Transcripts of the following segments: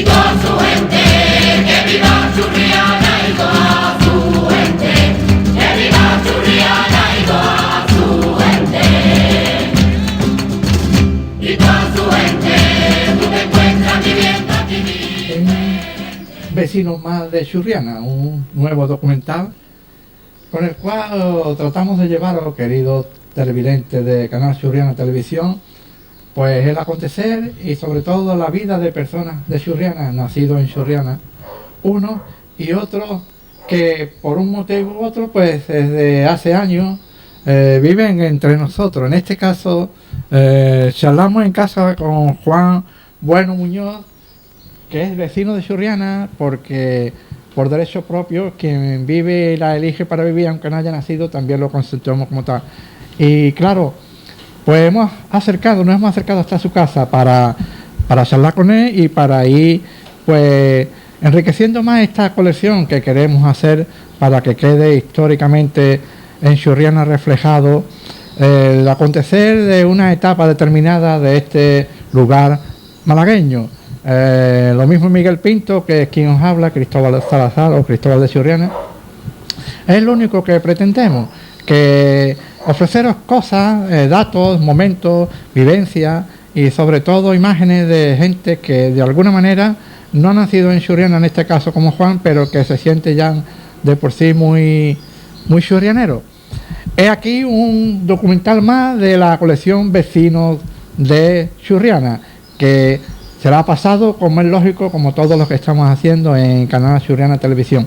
y toda su gente, que viva Churriana y toda su gente, que viva Churriana y toda su gente, y toda su gente, tú te encuentras viviendo aquí. Vecinos más de Churriana, un nuevo documental con el cual tratamos de llevar a los queridos televidentes de Canal Churriana Televisión, pues el acontecer y sobre todo la vida de personas de Churriana, nacidos en Churriana, uno y otro que por un motivo u otro, pues desde hace años viven entre nosotros. En este caso, charlamos en casa con Juan Bueno Muñoz, que es vecino de Churriana, porque por derecho propio, quien vive y la elige para vivir, aunque no haya nacido, también lo constituimos como tal. Y claro, pues nos hemos acercado hasta su casa para charlar con él y para ir pues enriqueciendo más esta colección que queremos hacer para que quede históricamente en Churriana reflejado el acontecer de una etapa determinada de este lugar malagueño. Lo mismo Miguel Pinto, que es quien os habla, Cristóbal Salazar o Cristóbal de Churriana. Es lo único que pretendemos, que ofreceros cosas, datos, momentos, vivencias y sobre todo imágenes de gente que de alguna manera no ha nacido en Churriana, en este caso como Juan, pero que se siente ya de por sí muy churrianero. He aquí un documental más de la colección Vecinos de Churriana, que será pasado, como es lógico, como todos los que estamos haciendo en Canal Churriana Televisión.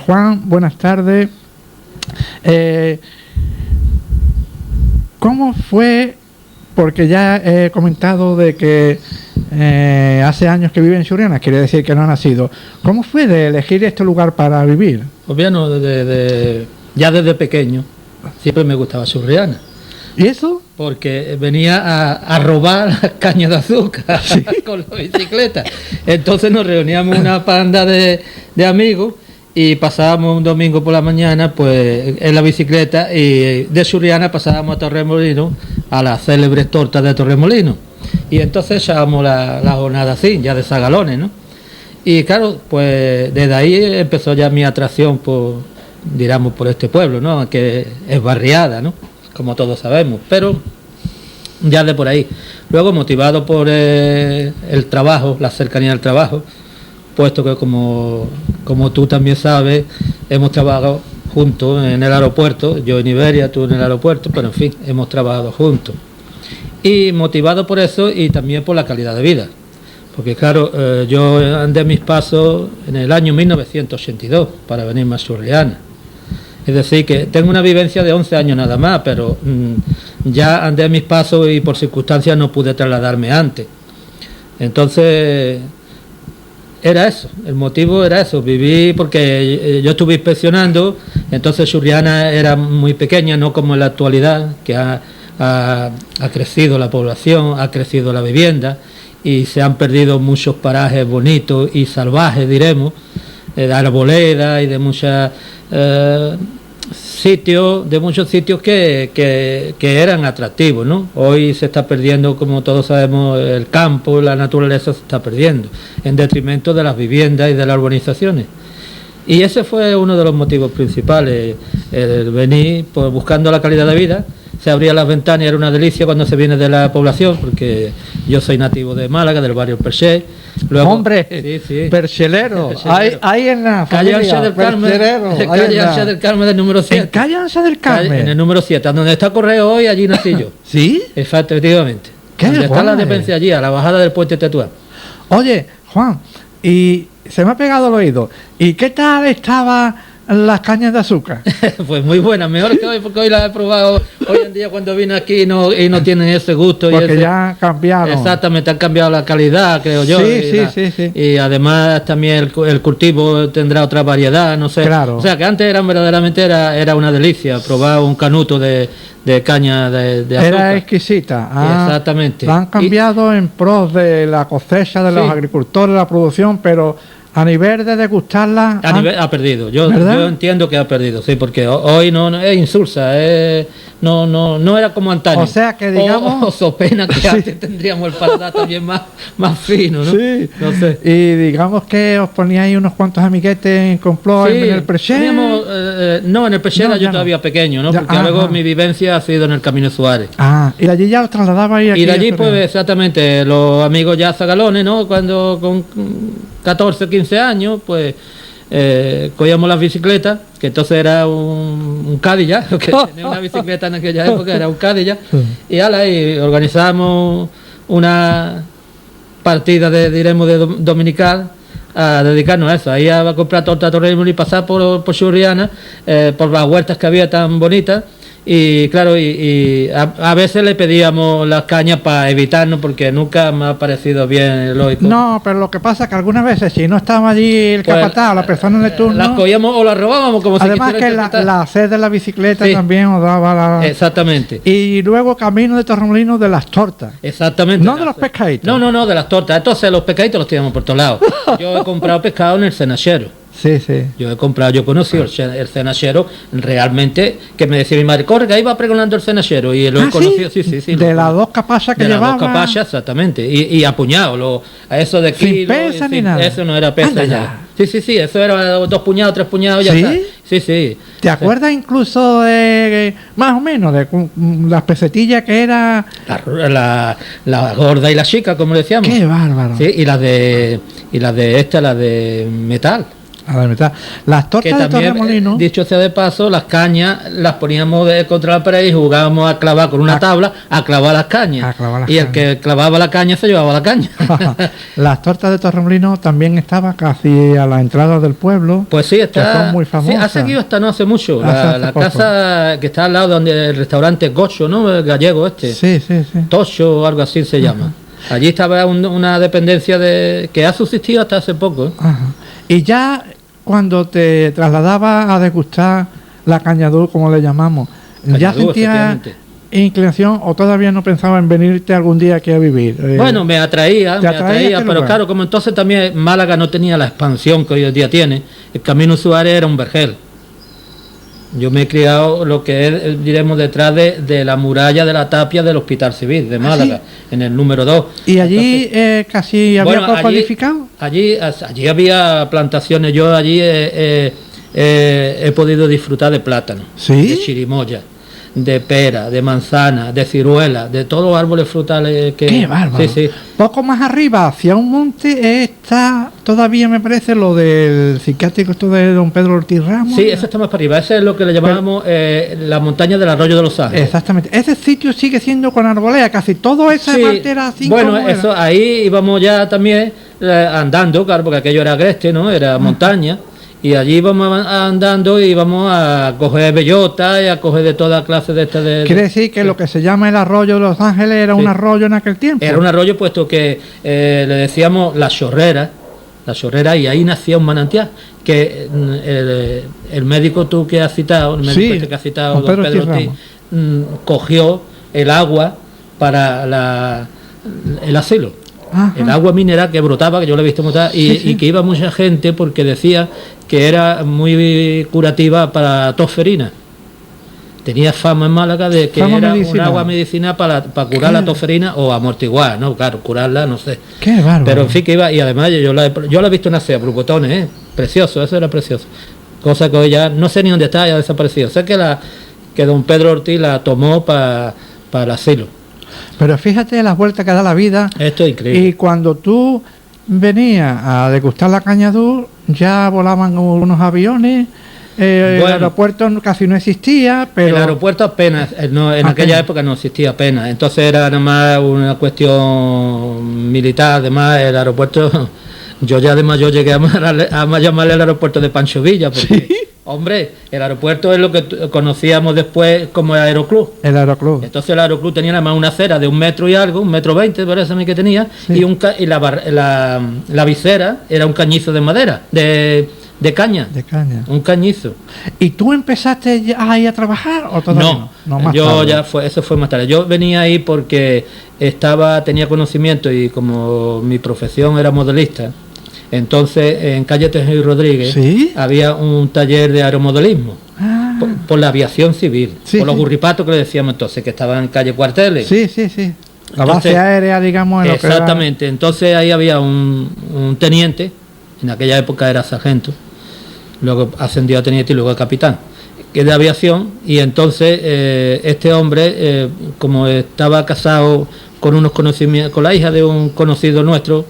Juan, buenas tardes. ¿Cómo fue? Porque ya he comentado de que hace años que vive en Churriana, quiere decir que no ha nacido. ¿Cómo fue de elegir este lugar para vivir? Pues bien, ya desde pequeño siempre me gustaba Churriana. ¿Y eso? Porque venía a robar las cañas de azúcar, ¿sí?, con la bicicleta. Entonces nos reuníamos una panda de amigos y pasábamos un domingo por la mañana pues en la bicicleta, y de Churriana pasábamos a Torremolinos, a las célebres tortas de Torremolinos, y entonces echábamos la jornada así, ya de zagalones, ¿no? Y claro, pues desde ahí empezó ya mi atracción por este pueblo, ¿no? Que es barriada, ¿no?, como todos sabemos, pero ya de por ahí. Luego, motivado por el trabajo, la cercanía del trabajo, puesto que como tú también sabes, hemos trabajado juntos en el aeropuerto, yo en Iberia, tú en el aeropuerto, pero en fin, hemos trabajado juntos. Y motivado por eso y también por la calidad de vida, porque claro, yo andé mis pasos en el año 1982 para venirme a Churriana. Es decir, que tengo una vivencia de 11 años nada más, pero ya andé mis pasos y por circunstancias no pude trasladarme antes. Entonces, era eso, el motivo era eso, viví porque yo estuve inspeccionando, entonces Churriana era muy pequeña, no como en la actualidad, que ha crecido la población, ha crecido la vivienda y se han perdido muchos parajes bonitos y salvajes, diremos, de arboleda y de muchas... muchos sitios que eran atractivos, ¿no? Hoy se está perdiendo, como todos sabemos, el campo, la naturaleza se está perdiendo, en detrimento de las viviendas y de las urbanizaciones. Y ese fue uno de los motivos principales, el venir pues, buscando la calidad de vida. Se abrían las ventanas y era una delicia cuando se viene de la población, porque yo soy nativo de Málaga, del barrio Perché. Luego, ¡hombre! Sí. Perchelero. Hay en la calle Ancha del Carmen, calle Ancha del Carmen del número 7. ¿En calle Ancha del Carmen? En el número 7, donde está Correo hoy, allí nací yo. ¿Sí? Efectivamente. Donde está la dependencia allí, a la bajada del puente Tetuán. Oye, Juan, y se me ha pegado el oído. ¿Y qué tal estaba las cañas de azúcar? Pues muy buenas, mejor que hoy, porque hoy las he probado hoy en día cuando vine aquí y no tienen ese gusto. Porque ya cambiaron. Exactamente, han cambiado la calidad, creo yo. Sí. Y además también el cultivo tendrá otra variedad, no sé. Claro. O sea que antes verdaderamente era una delicia probar un canuto de caña de azúcar. Era exquisita. Exactamente. La han cambiado en pros de la cosecha de los agricultores, la producción, pero A nivel de degustarla... Ha perdido. Yo entiendo que ha perdido, sí, porque hoy no es insulsa, no era como antaño. O sea que digamos... O so pena que antes tendríamos el paladar también más fino, ¿no? Sí. No sé. Y digamos que os poníais unos cuantos amiguetes en complot en el Prexer. No, en el Prexer yo todavía pequeño, ¿no? Porque luego mi vivencia ha sido en el Camino Suárez. Y de allí ya os trasladabais aquí. Y de allí, pues, exactamente, los amigos ya zagalones, ¿no? Cuando con 14 o 15 años, pues cogíamos las bicicletas, que entonces era un Cadillac, que tenía una bicicleta en aquella época, era un Cadillac, y organizábamos una partida diremos de dominical a dedicarnos a eso. Ahí a comprar torta torremoli y pasar por Churriana, por las huertas que había tan bonitas. Y claro, y a veces le pedíamos las cañas para evitarnos, porque nunca me ha parecido bien lógico. No, pero lo que pasa es que algunas veces, si no estaba allí el capataz o la persona de turno, las cogíamos o las robábamos, como además que la sed de la bicicleta también os daba la... Exactamente. Y luego camino de Torremolinos de las tortas. Exactamente. No de los pescaditos. No, de las tortas. Entonces los pescaditos los teníamos por todos lados. Yo he comprado pescado en el cenachero. Sí. Yo conocí el cenachero realmente, que me decía mi madre, corre, que ahí va pregonando el cenachero, y lo he conocido, sí. De las dos capachas que llevaba. De las dos capachas, exactamente, y apuñado, a eso de kilo. Sin pesa ni nada. Eso no era pesa ya. Sí, eso era 2 puñados, 3 puñados, ya está. Sí. ¿Te acuerdas incluso de, más o menos, de las pesetillas que era? La gorda y la chica, como decíamos. ¡Qué bárbaro! Sí, y las de metal. Las tortas de Torremolino, dicho sea de paso, las cañas las poníamos contra la pared y jugábamos a clavar con una tabla, a clavar las cañas. El que clavaba la caña se llevaba la caña. Las tortas de Torremolino también estaban casi a la entrada del pueblo. Pues sí, son muy famosas. Sí, ha seguido hasta no hace mucho. La casa que está al lado donde el restaurante Gocho, ¿no? El gallego este. Sí. Tocho o algo así se llama. Allí estaba una dependencia que ha subsistido hasta hace poco. Y ya cuando te trasladabas a degustar la cañadú, como le llamamos, ¿ya sentías inclinación o todavía no pensaba en venirte algún día aquí a vivir? Bueno, me atraía, pero claro, como entonces también Málaga no tenía la expansión que hoy en día tiene, el Camino Suárez era un vergel. Yo me he criado lo que es, diremos, detrás de la muralla de la tapia del Hospital Civil de Málaga, en el número 2. ¿Y allí casi había poco edificado? Allí había plantaciones. Yo allí he podido disfrutar de plátano, de chirimoya, de pera, de manzana, de ciruela, de todos los árboles frutales que... ¡Qué bárbaro! Sí. Poco más arriba, hacia un monte, está todavía, me parece, lo del psiquiátrico esto de don Pedro Ortiz Ramos. Sí, eso está más para arriba. Ese es lo que le llamábamos la montaña del Arroyo de los Ángeles. Exactamente. Ese sitio sigue siendo con arbolea, casi todo esa parte era así. Bueno, eso ahí íbamos ya también andando, claro, porque aquello era agreste, ¿no? Era montaña. Y allí íbamos andando y íbamos a coger bellota y a coger de toda clase de estas. Quiere decir que lo que se llama el Arroyo de los Ángeles era un arroyo en aquel tiempo. Era un arroyo, puesto que le decíamos la chorrera, y ahí nacía un manantial. Que el médico que has citado, don Pedro Ortiz, cogió el agua para el asilo. El agua mineral que brotaba, que yo lo he visto brotar, y que iba mucha gente porque decía que era muy curativa para tosferina. Tenía fama en Málaga de que era un agua medicinal para curar la tosferina o amortiguar, ¿no? Claro, curarla, no sé. Qué bárbaro. Pero en fin, que iba, y además yo la he visto nacer, brucotones, precioso, eso era precioso. Cosa que hoy ya no sé ni dónde está, ya ha desaparecido. Sé que don Pedro Ortiz la tomó para el asilo. Pero fíjate las vueltas que da la vida. Esto es increíble. Y cuando tú venías a degustar la cañadú, ya volaban unos aviones. El aeropuerto casi no existía, pero... El aeropuerto apenas, en aquella época no existía apenas. Entonces era nada más una cuestión militar. Además, el aeropuerto... Yo llegué a llamarle el aeropuerto de Pancho Villa, porque... ¿Sí? Hombre, el aeropuerto es lo que conocíamos después como el Aeroclub. El Aeroclub. Entonces el Aeroclub tenía nada más una acera de 1 metro y algo, 1,20 m, parece a mí que tenía, y la visera era un cañizo de madera, de caña. De caña. Un cañizo. ¿Y tú empezaste ahí a trabajar o todavía no? Más yo tarde. Eso fue más tarde. Yo venía ahí porque tenía conocimiento, y como mi profesión era modelista, Entonces, en calle Tejero y Rodríguez ¿Sí? había un taller de aeromodelismo Ah, por la aviación civil, Sí, por los sí. gurripatos que le decíamos entonces, que estaban en calle Cuarteles. sí, sí, sí. La Entonces, base aérea, digamos, en lo que era- exactamente. Entonces ahí había un teniente, en aquella época era sargento, luego ascendió a teniente y luego a capitán, que es de aviación, y entonces este hombre, como estaba casado con unos conocimientos, con la hija de un conocido nuestro,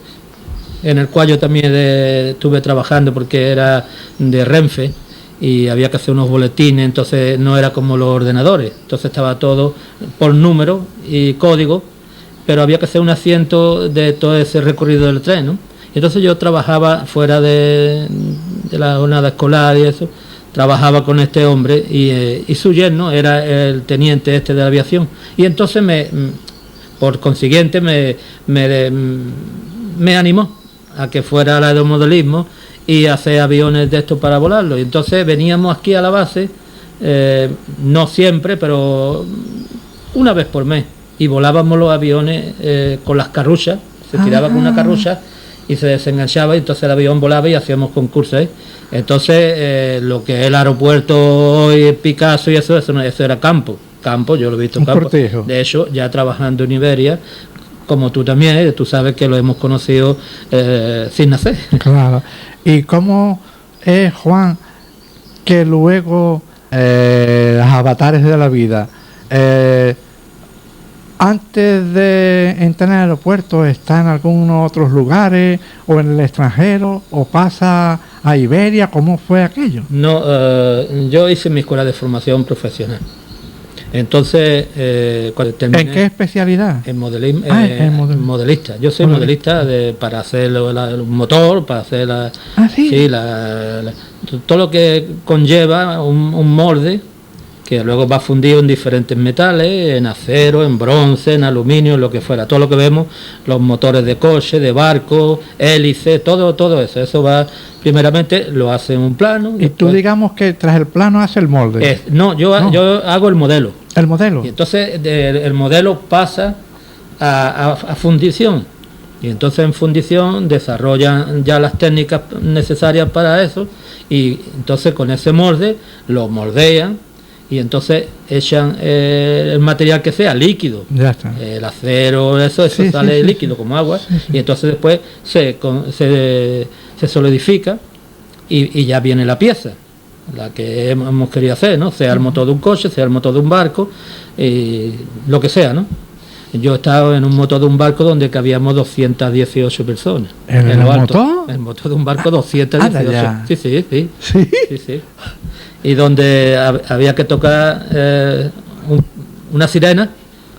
en el cual yo también estuve trabajando porque era de Renfe y había que hacer unos boletines, entonces no era como los ordenadores, entonces estaba todo por número y código, pero había que hacer un asiento de todo ese recorrido del tren, ¿no? Entonces yo trabajaba fuera de la jornada escolar y eso, trabajaba con este hombre y su yerno era el teniente este de la aviación, y entonces por consiguiente me animó a que fuera al aeromodelismo y hacer aviones de estos para volarlos. Y entonces veníamos aquí a la base, no siempre, pero una vez por mes, y volábamos los aviones con las carruchas, se tiraba con una carrucha y se desenganchaba, y entonces el avión volaba y hacíamos concursos, ¿eh? Entonces lo que es el aeropuerto hoy, Picasso y eso era campo, yo lo he visto Un campo. cortijo. De hecho, ya trabajando en Iberia, como tú también, tú sabes que lo hemos conocido sin nacer. Claro. ¿Y cómo es, Juan, que luego los avatares de la vida, antes de entrar al aeropuerto, está en algunos otros lugares o en el extranjero o pasa a Iberia? ¿Cómo fue aquello? No, yo hice mi escuela de formación profesional. Entonces, cuando terminé... ¿En qué especialidad? En modelismo, en modelista. Yo soy modelista para hacer un motor, para hacer ¿Sí? sí, todo lo que conlleva un molde que luego va fundido en diferentes metales, en acero, en bronce, en aluminio, en lo que fuera. Todo lo que vemos, los motores de coche, de barco, hélices, todo eso. Eso va, primeramente, lo hace en un plano. Y tú digamos que tras el plano hace el molde. Yo hago el modelo. El modelo. Y entonces el modelo pasa a fundición. Y entonces en fundición desarrollan ya las técnicas necesarias para eso. Y entonces con ese molde lo moldean. Y entonces echan el material que sea líquido, Ya está. el acero, eso Sí, sale sí, líquido como agua, y entonces después se solidifica y ya viene la pieza, la que hemos querido hacer, ¿no? Sea el motor de un coche, sea el motor de un barco, lo que sea, ¿no? Yo he estado en un motor de un barco donde cabíamos 218 personas. ¿El lo alto. motor? El motor de un barco 218. ya. Sí. Y donde había que tocar una sirena,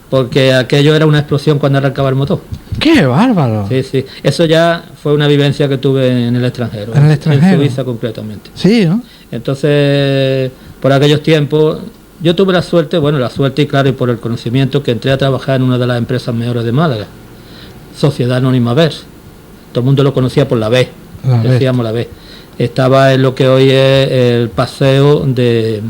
porque aquello era una explosión cuando arrancaba el motor. ¡Qué bárbaro! Sí. Eso ya fue una vivencia que tuve en el extranjero. ¿En el extranjero? En Suiza concretamente. Sí, ¿no? Entonces, por aquellos tiempos, yo tuve la suerte y claro, y por el conocimiento, que entré a trabajar en una de las empresas mejores de Málaga, Sociedad Anónima BES. Todo el mundo lo conocía por la B, decíamos la B. Estaba en lo que hoy es el paseo de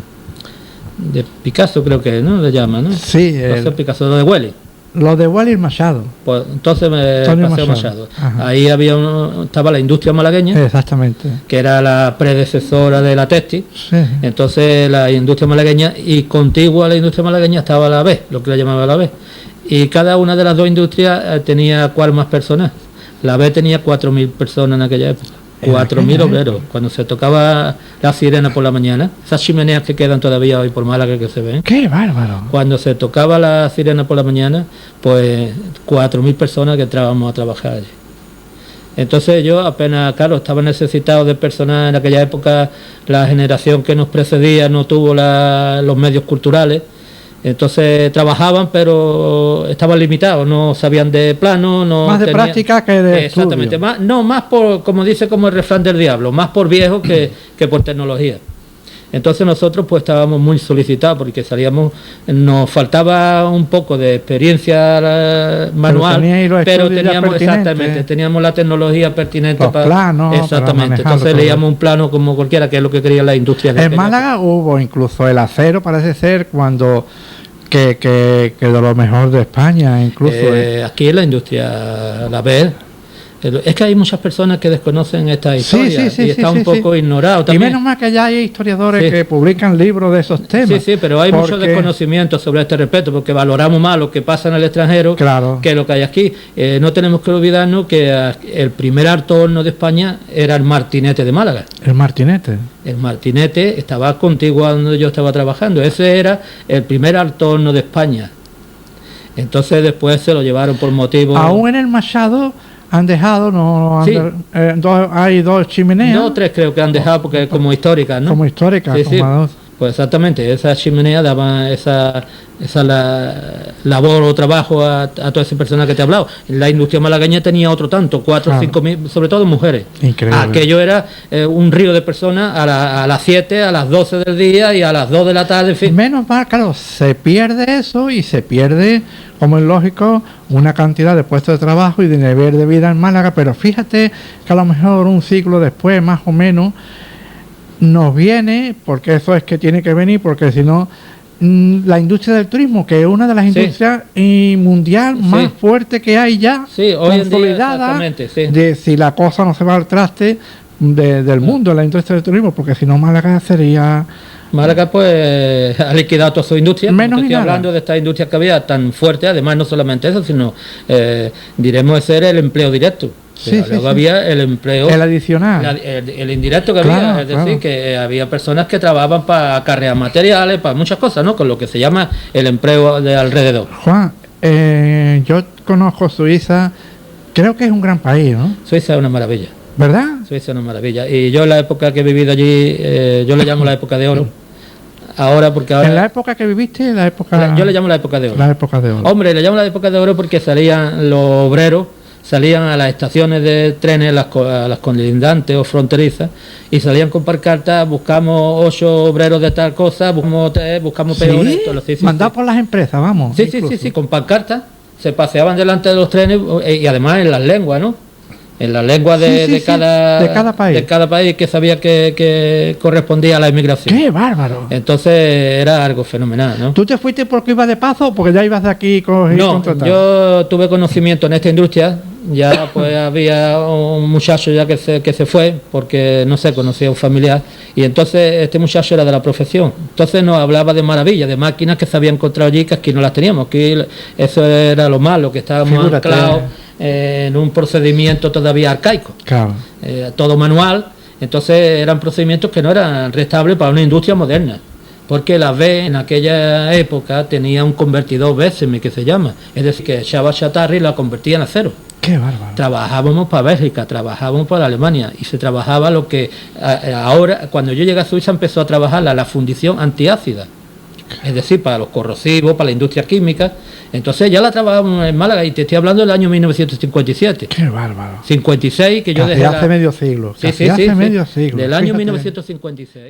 Picasso, creo que, ¿no? Le llaman, ¿no? Sí. Paseo Picasso, lo de Hueli. Lo de Wally Machado. Pues entonces Paseo Machado. Ajá. Ahí estaba la industria malagueña, Exactamente. que era la predecesora de la Texti. Sí. Entonces la industria malagueña, y contigua a la industria malagueña estaba la B, lo que le llamaba la B. Y cada una de las dos industrias tenía cuál más personas. La B tenía 4.000 personas en aquella época. 4.000 obreros. Cuando se tocaba la sirena por la mañana, esas chimeneas que quedan todavía hoy por Málaga que se ven. ¡Qué bárbaro! Cuando se tocaba la sirena por la mañana, pues 4.000 personas que entrábamos a trabajar allí. Entonces yo apenas, claro, estaba necesitado de personal. En aquella época la generación que nos precedía no tuvo los medios culturales. Entonces trabajaban, pero estaban limitados, no sabían de plano, Más de práctica que de exactamente, estudio. más por, como dice como el refrán del diablo, más por viejo que por tecnología. Entonces nosotros pues estábamos muy solicitados porque nos faltaba un poco de experiencia manual, pero teníamos la tecnología pertinente para planos, exactamente. Para entonces leíamos un plano como cualquiera, que es lo que quería la industria. En Málaga hubo incluso el acero, parece ser, cuando que de lo mejor de España, incluso. Aquí en la industria, la BER, Es que hay muchas personas que desconocen esta historia y está un poco ignorado también. Y menos mal que ya hay historiadores Sí. que publican libros de esos temas. Sí, sí, pero hay mucho porque- desconocimiento sobre este respecto, porque valoramos más lo que pasa en el extranjero Claro. que lo que hay aquí. No tenemos que olvidarnos que el primer alto horno de España era el Martinete de Málaga. El martinete. El Martinete estaba contigo donde yo estaba trabajando. Ese era el primer alto horno de España. Entonces después se lo llevaron por motivos... Aún en el Machado han dejado, Sí. hay dos chimeneas. No, tres creo que han dejado porque como históricas, ¿no? Como históricas, Sí, como sí. dos. Pues exactamente, esa chimenea daba esa labor o trabajo a todas esas personas que te he hablado. La industria malagueña tenía otro tanto, 4 o Claro. 5 mil, sobre todo mujeres. Increíble. Aquello era un río de personas a las 7, a las 12 del día y a las 2 de la tarde, en fin. Menos mal, claro, se pierde eso y se pierde, como es lógico, una cantidad de puestos de trabajo y de nivel de vida en Málaga, pero fíjate que a lo mejor un siglo después, más o menos, nos viene, porque eso es que tiene que venir, porque si no, la industria del turismo, que es una de las Sí. industrias mundial más Sí. fuerte que hay ya, Sí, hoy en día, consolidada, exactamente, sí. de si la cosa no se va al traste del mundo, la industria del turismo, porque si no Málaga sería... Málaga pues ha liquidado toda su industria. Menos Te y estoy nada. hablando de esta industria que había tan fuerte, además no solamente eso, sino diremos ese era el empleo directo. Sí, Pero sí, luego sí. había el empleo El adicional. el indirecto que Claro, había, es decir, claro. que había personas que trabajaban para acarrear materiales, para muchas cosas, ¿no? Con lo que se llama el empleo de alrededor. Juan, yo conozco Suiza, creo que es un gran país, ¿no? Suiza es una maravilla. ¿Verdad? Suiza es una maravilla. Y yo en la época que he vivido allí, yo le llamo la época de oro. Ahora, porque ahora... En la época que viviste, la época... yo le llamo la época de oro. La época de oro. Hombre, le llamo la época de oro porque salían los obreros, salían a las estaciones de trenes, a las colindantes o fronterizas, y salían con pancartas, buscamos 8 obreros de tal cosa, buscamos peones, ¿Sí? todo lo- sí, sí, Mandado sí. por las empresas, vamos. Sí, sí, incluso. sí, sí, con pancartas, se paseaban delante de los trenes y además en las lenguas, ¿no? En las lenguas Sí, sí, sí, de cada país. de cada país que sabía que correspondía a la inmigración. ¡Qué bárbaro! Entonces era algo fenomenal, ¿no? ¿Tú te fuiste porque ibas de paso o porque ya ibas de aquí No, contratado? yo tuve conocimiento en esta industria, ya pues había un muchacho ya que se fue, porque no sé, conocía a un familiar, y entonces este muchacho era de la profesión, entonces nos hablaba de maravillas, de máquinas que se había encontrado allí, que aquí no las teníamos, aquí eso era lo malo, que estábamos Figúrate. anclados en un procedimiento todavía arcaico, Claro. todo manual, entonces eran procedimientos que no eran rentables para una industria moderna. Porque la B en aquella época tenía un convertidor BSM que se llama, es decir, que echaba chatarra y la convertía en acero. ¡Qué bárbaro! Trabajábamos para Bélgica, trabajábamos para Alemania y se trabajaba lo que ahora, cuando yo llegué a Suiza, empezó a trabajar la fundición antiácida, es decir, para los corrosivos, para la industria química. Entonces ya la trabajábamos en Málaga y te estoy hablando del año 1957. ¡Qué bárbaro! 56 que yo Casi dejé hace medio siglo. Sí, Casi sí, hace sí, medio sí, siglo. del año Fíjate. 1956.